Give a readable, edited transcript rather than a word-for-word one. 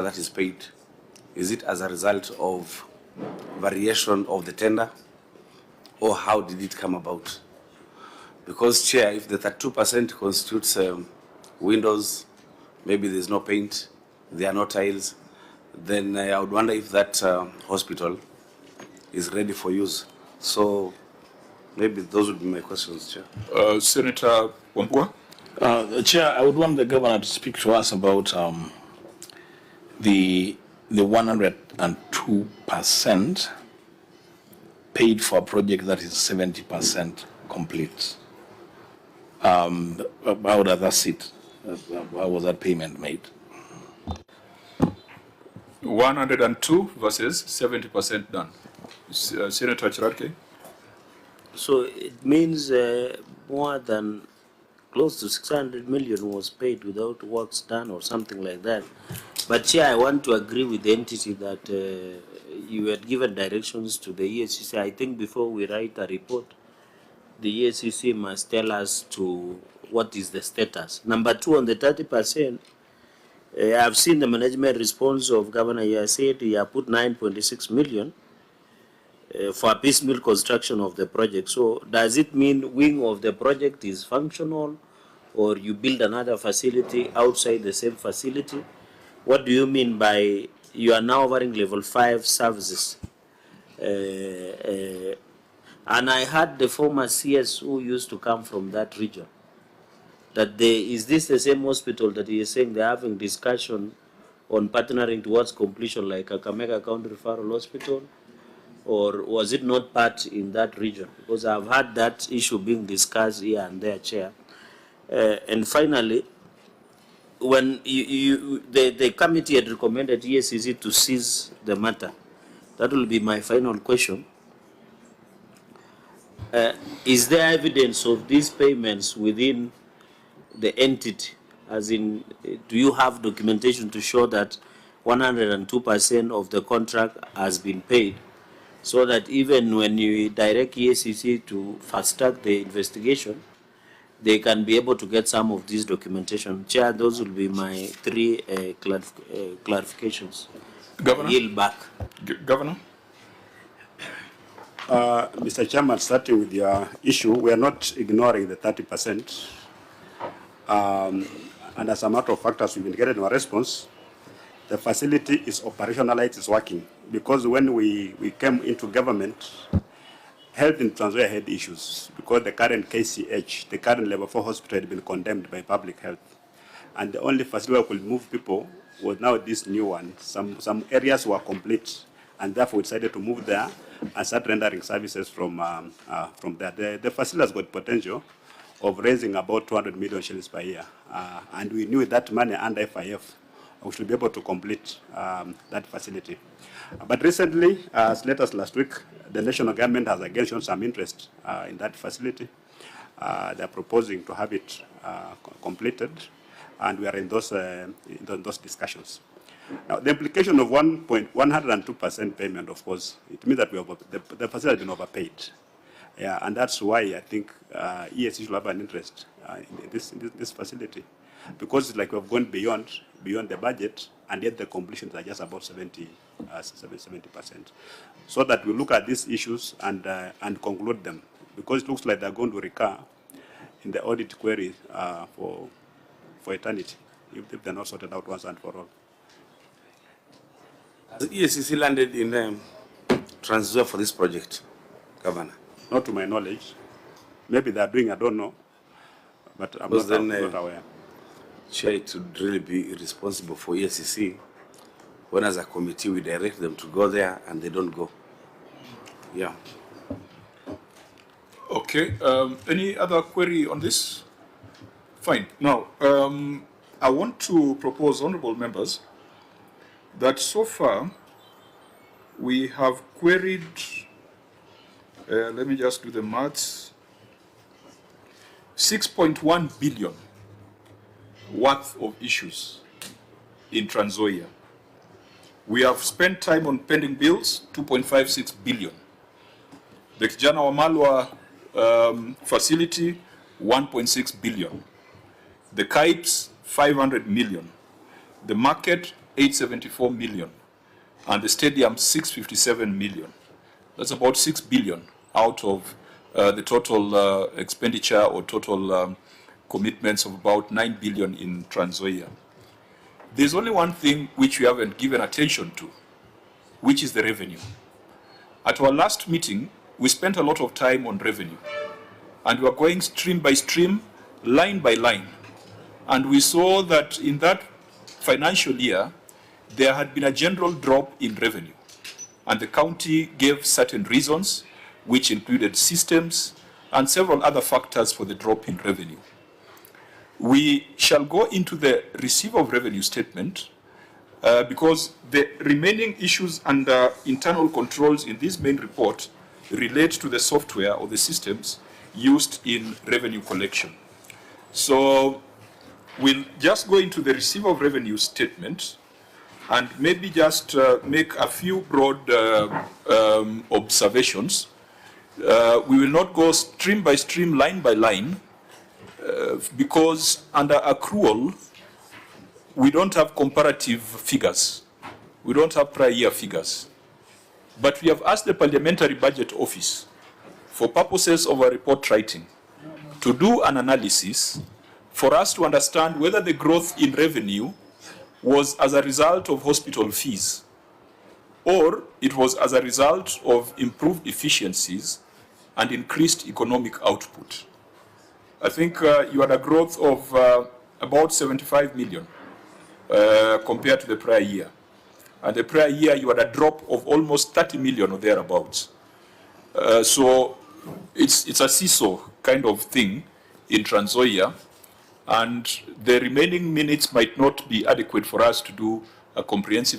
that is paid, is it as a result of variation of the tender, or how did it come about? Because, Chair, if the 32% constitutes windows, maybe there's no paint, there are no tiles, then I would wonder if that hospital is ready for use. So maybe those would be my questions, Chair. Senator Wambua. Chair, I would want the governor to speak to us about the 102% paid for a project that is 70% complete. How does that sit? How was that payment made? 102 versus 70% done. Senator Chirarke. So it means more than close to 600 million was paid without works done or something like that. But Chair, I want to agree with the entity that you had given directions to the EACC. I think before we write a report, the EACC must tell us to what is the status. Number two, on the 30%, I've seen the management response of Governor. He said he put 9.6 million for a piecemeal construction of the project. So does it mean wing of the project is functional, or you build another facility outside the same facility? What do you mean by you are now offering level 5 services? And I heard the former CS who used to come from that region, that is this the same hospital that he is saying they're having discussion on partnering towards completion, like a Kakamega County Referral Hospital, or was it not part in that region? Because I've heard that issue being discussed here and there, Chair. And finally, when the committee had recommended EACC to seize the matter, that will be my final question. Is there evidence of these payments within the entity? As in, do you have documentation to show that 102% of the contract has been paid, so that even when you direct EACC to fast-track the investigation, they can be able to get some of this documentation? Chair, those will be my three clarifications. Governor? Yield back. Governor? Mr. Chairman, starting with your issue, we are not ignoring the 30%. And as a matter of fact, as we've indicated in our response, the facility is operationalized, it's working. Because when we came into government, health in Trans Nzoia had issues, because the current KCH, the current level 4 hospital, had been condemned by public health. And the only facility where we could move people was now this new one. Some areas were complete, and therefore we decided to move there and start rendering services from there. The facility has got potential of raising about 200 million shillings per year. And we knew that money under FIF, we should be able to complete that facility. But recently, as late as last week, the national government has again shown some interest in that facility. They're proposing to have it completed, and we are in those discussions. Now, the implication of 102% payment, of course, it means that the facility has been overpaid. Yeah, and that's why I think EAC should have an interest in this facility, because it's like we've gone beyond the budget, and yet the completions are just about 70%. So that we look at these issues and conclude them, because it looks like they're going to recur in the audit query for eternity if they're not sorted out once and for all. Has EACC landed in Trans Nzoia for this project, Governor? Not to my knowledge. Maybe they're doing, I don't know, but I'm not aware. Chair, it would really be irresponsible for EACC when, as a committee, we direct them to go there and they don't go. Yeah. Okay. Any other query on this? Fine. Now, I want to propose, honorable members, that so far we have queried, let me just do the maths, 6.1 billion worth of issues in Trans Nzoia. We have spent time on pending bills, 2.56 billion. The Kijana Wamalwa facility, 1.6 billion. The KIPES, 500 million. The market, 874 million, and the stadium 657 million. That's about 6 billion out of the total expenditure or total commitments of about 9 billion in Trans Nzoia. There's only one thing which we haven't given attention to, which is the revenue. At our last meeting, we spent a lot of time on revenue, and we were going stream by stream, line by line. And we saw that in that financial year, there had been a general drop in revenue. And the county gave certain reasons, which included systems and several other factors for the drop in revenue. We shall go into the receipt of revenue statement because the remaining issues under internal controls in this main report relate to the software or the systems used in revenue collection. So we'll just go into the receipt of revenue statement and maybe just make a few broad observations. We will not go stream by stream, line by line, because under accrual, we don't have comparative figures. We don't have prior year figures. But we have asked the Parliamentary Budget Office, for purposes of a report writing, to do an analysis for us to understand whether the growth in revenue was as a result of hospital fees, or it was as a result of improved efficiencies and increased economic output. I think you had a growth of about 75 million compared to the prior year. And the prior year, you had a drop of almost 30 million or thereabouts. So it's a seesaw kind of thing in Trans Nzoia, and the remaining minutes might not be adequate for us to do a comprehensive analysis.